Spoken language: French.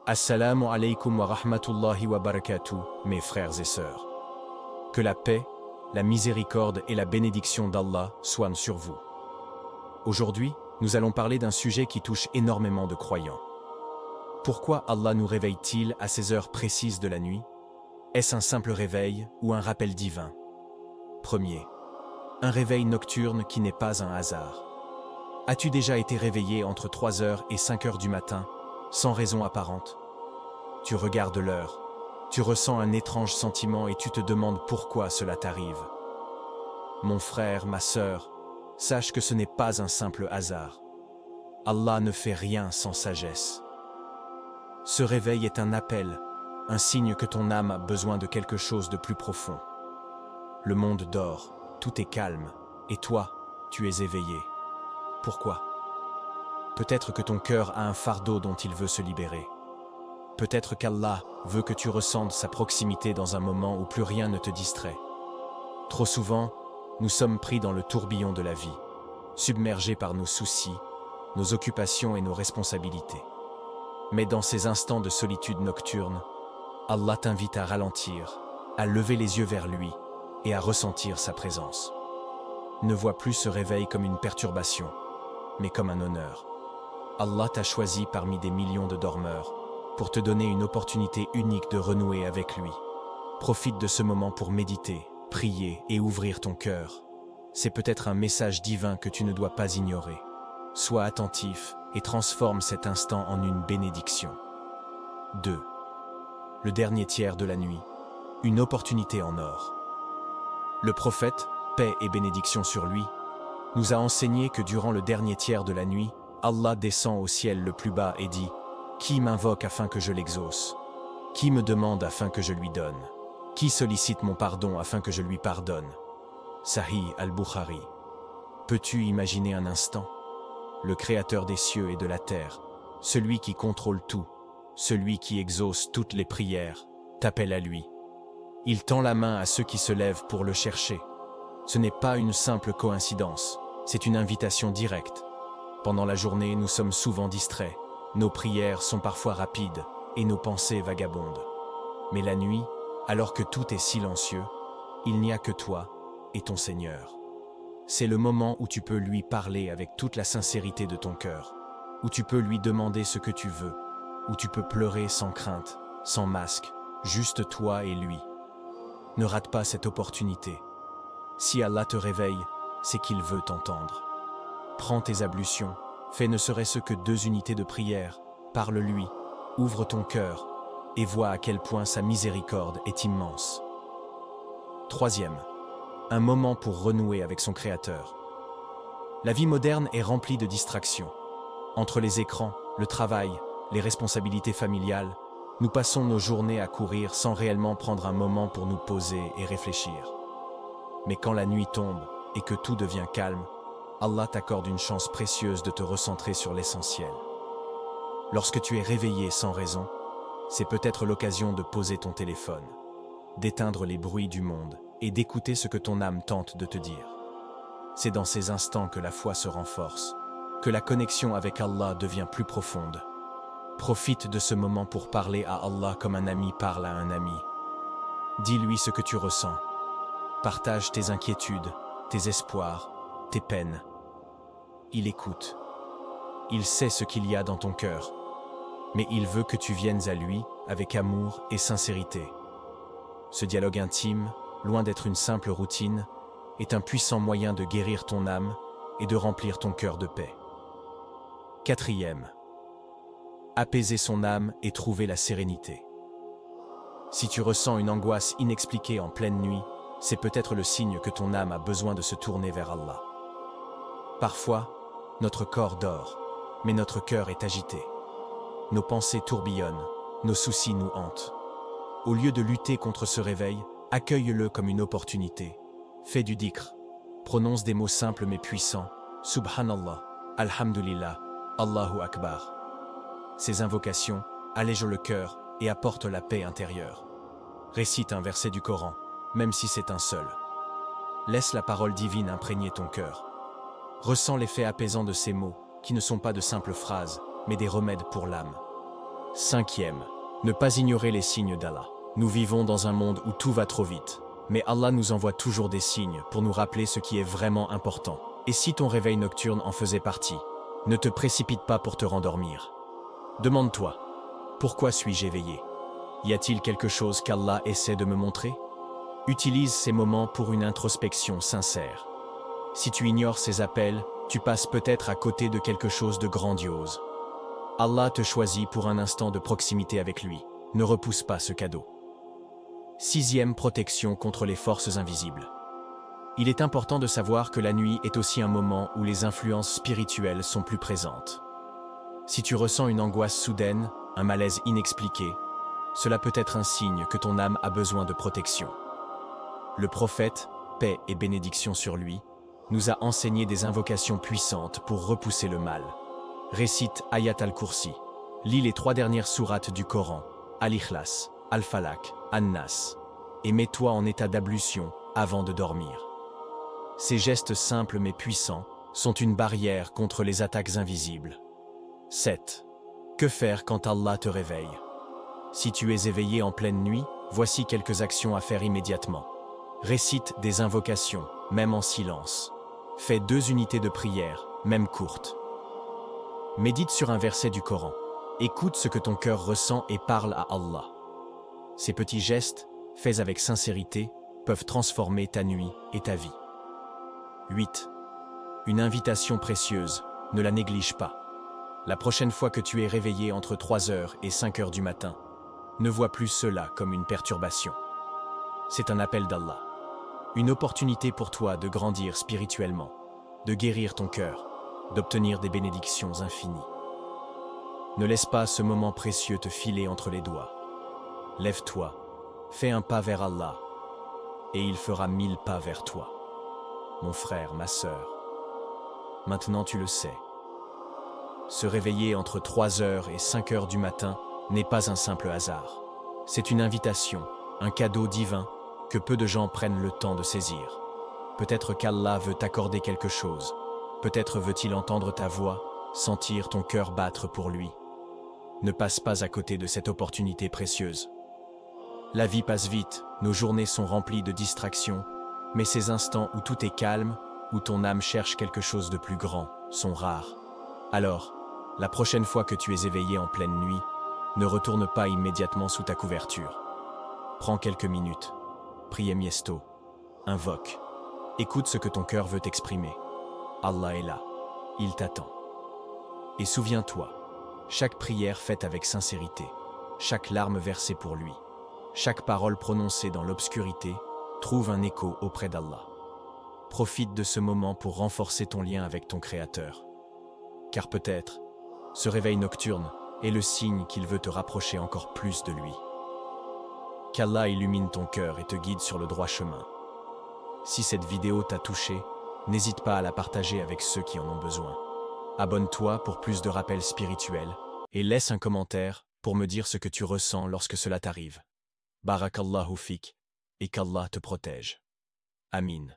Assalamu alaikum wa rahmatullahi wa barakatuh, mes frères et sœurs. Que la paix, la miséricorde et la bénédiction d'Allah soient sur vous. Aujourd'hui, nous allons parler d'un sujet qui touche énormément de croyants. Pourquoi Allah nous réveille-t-il à ces heures précises de la nuit? Est-ce un simple réveil ou un rappel divin? Premier. Un réveil nocturne qui n'est pas un hasard. As-tu déjà été réveillé entre 3 heures et 5 heures du matin, sans raison apparente? Tu regardes l'heure, tu ressens un étrange sentiment et tu te demandes pourquoi cela t'arrive. Mon frère, ma sœur, sache que ce n'est pas un simple hasard. Allah ne fait rien sans sagesse. Ce réveil est un appel, un signe que ton âme a besoin de quelque chose de plus profond. Le monde dort, tout est calme, et toi, tu es éveillé. Pourquoi? Peut-être que ton cœur a un fardeau dont il veut se libérer. Peut-être qu'Allah veut que tu ressentes sa proximité dans un moment où plus rien ne te distrait. Trop souvent, nous sommes pris dans le tourbillon de la vie, submergés par nos soucis, nos occupations et nos responsabilités. Mais dans ces instants de solitude nocturne, Allah t'invite à ralentir, à lever les yeux vers lui et à ressentir sa présence. Ne vois plus ce réveil comme une perturbation, mais comme un honneur. Allah t'a choisi parmi des millions de dormeurs pour te donner une opportunité unique de renouer avec lui. Profite de ce moment pour méditer, prier et ouvrir ton cœur. C'est peut-être un message divin que tu ne dois pas ignorer. Sois attentif et transforme cet instant en une bénédiction. 2. Le dernier tiers de la nuit. Une opportunité en or. Le prophète, paix et bénédiction sur lui, nous a enseigné que durant le dernier tiers de la nuit, Allah descend au ciel le plus bas et dit « Qui m'invoque afin que je l'exauce? Qui me demande afin que je lui donne? Qui sollicite mon pardon afin que je lui pardonne ?» Sahih al-Bukhari. Peux-tu imaginer un instant? Le Créateur des cieux et de la terre, celui qui contrôle tout, celui qui exauce toutes les prières, t'appelle à lui. Il tend la main à ceux qui se lèvent pour le chercher. Ce n'est pas une simple coïncidence, c'est une invitation directe. Pendant la journée, nous sommes souvent distraits, nos prières sont parfois rapides et nos pensées vagabondent. Mais la nuit, alors que tout est silencieux, il n'y a que toi et ton Seigneur. C'est le moment où tu peux lui parler avec toute la sincérité de ton cœur, où tu peux lui demander ce que tu veux, où tu peux pleurer sans crainte, sans masque, juste toi et lui. Ne rate pas cette opportunité. Si Allah te réveille, c'est qu'il veut t'entendre. Prends tes ablutions, fais ne serait-ce que 2 unités de prière, parle-lui, ouvre ton cœur, et vois à quel point sa miséricorde est immense. 3. Un moment pour renouer avec son Créateur. La vie moderne est remplie de distractions. Entre les écrans, le travail, les responsabilités familiales, nous passons nos journées à courir sans réellement prendre un moment pour nous poser et réfléchir. Mais quand la nuit tombe et que tout devient calme, Allah t'accorde une chance précieuse de te recentrer sur l'essentiel. Lorsque tu es réveillé sans raison, c'est peut-être l'occasion de poser ton téléphone, d'éteindre les bruits du monde et d'écouter ce que ton âme tente de te dire. C'est dans ces instants que la foi se renforce, que la connexion avec Allah devient plus profonde. Profite de ce moment pour parler à Allah comme un ami parle à un ami. Dis-lui ce que tu ressens. Partage tes inquiétudes, tes espoirs, tes peines. Il écoute. Il sait ce qu'il y a dans ton cœur, mais il veut que tu viennes à lui avec amour et sincérité. Ce dialogue intime, loin d'être une simple routine, est un puissant moyen de guérir ton âme et de remplir ton cœur de paix. 4. Apaiser son âme et trouver la sérénité. Si tu ressens une angoisse inexpliquée en pleine nuit, c'est peut-être le signe que ton âme a besoin de se tourner vers Allah. Parfois, notre corps dort, mais notre cœur est agité. Nos pensées tourbillonnent, nos soucis nous hantent. Au lieu de lutter contre ce réveil, accueille-le comme une opportunité. Fais du dhikr, prononce des mots simples mais puissants, Subhanallah, Alhamdulillah, Allahu Akbar. Ces invocations allègent le cœur et apportent la paix intérieure. Récite un verset du Coran, même si c'est un seul. Laisse la parole divine imprégner ton cœur. Ressens l'effet apaisant de ces mots, qui ne sont pas de simples phrases, mais des remèdes pour l'âme. Cinquième, ne pas ignorer les signes d'Allah. Nous vivons dans un monde où tout va trop vite, mais Allah nous envoie toujours des signes pour nous rappeler ce qui est vraiment important. Et si ton réveil nocturne en faisait partie, ne te précipite pas pour te rendormir. Demande-toi, pourquoi suis-je éveillé? Y a-t-il quelque chose qu'Allah essaie de me montrer? Utilise ces moments pour une introspection sincère. Si tu ignores ces appels, tu passes peut-être à côté de quelque chose de grandiose. Allah te choisit pour un instant de proximité avec lui. Ne repousse pas ce cadeau. Sixième, protection contre les forces invisibles. Il est important de savoir que la nuit est aussi un moment où les influences spirituelles sont plus présentes. Si tu ressens une angoisse soudaine, un malaise inexpliqué, cela peut être un signe que ton âme a besoin de protection. Le prophète, paix et bénédiction sur lui, nous a enseigné des invocations puissantes pour repousser le mal. Récite Ayat al-Kursi. Lis les 3 dernières sourates du Coran, Al-Ikhlas, Al-Falaq, An-Nas, et mets-toi en état d'ablution avant de dormir. Ces gestes simples mais puissants sont une barrière contre les attaques invisibles. 7. Que faire quand Allah te réveille? Si tu es éveillé en pleine nuit, voici quelques actions à faire immédiatement. Récite des invocations, même en silence. Fais 2 unités de prière, même courtes. Médite sur un verset du Coran. Écoute ce que ton cœur ressent et parle à Allah. Ces petits gestes, faits avec sincérité, peuvent transformer ta nuit et ta vie. 8. Une invitation précieuse, ne la néglige pas. La prochaine fois que tu es réveillé entre 3h et 5h du matin, ne vois plus cela comme une perturbation. C'est un appel d'Allah. Une opportunité pour toi de grandir spirituellement, de guérir ton cœur, d'obtenir des bénédictions infinies. Ne laisse pas ce moment précieux te filer entre les doigts. Lève-toi, fais un pas vers Allah, et il fera 1000 pas vers toi. Mon frère, ma sœur, maintenant tu le sais. Se réveiller entre 3h et 5h du matin n'est pas un simple hasard. C'est une invitation, un cadeau divin que peu de gens prennent le temps de saisir. Peut-être qu'Allah veut t'accorder quelque chose. Peut-être veut-il entendre ta voix, sentir ton cœur battre pour lui. Ne passe pas à côté de cette opportunité précieuse. La vie passe vite, nos journées sont remplies de distractions, mais ces instants où tout est calme, où ton âme cherche quelque chose de plus grand, sont rares. Alors, la prochaine fois que tu es éveillé en pleine nuit, ne retourne pas immédiatement sous ta couverture. Prends quelques minutes, prie miesto, invoque, écoute ce que ton cœur veut exprimer. Allah est là, il t'attend. Et souviens-toi, chaque prière faite avec sincérité, chaque larme versée pour lui, chaque parole prononcée dans l'obscurité, trouve un écho auprès d'Allah. Profite de ce moment pour renforcer ton lien avec ton Créateur. Car peut-être, ce réveil nocturne est le signe qu'il veut te rapprocher encore plus de lui. Qu'Allah illumine ton cœur et te guide sur le droit chemin. Si cette vidéo t'a touché, n'hésite pas à la partager avec ceux qui en ont besoin. Abonne-toi pour plus de rappels spirituels et laisse un commentaire pour me dire ce que tu ressens lorsque cela t'arrive. Barakallahu fik et qu'Allah te protège. Amin.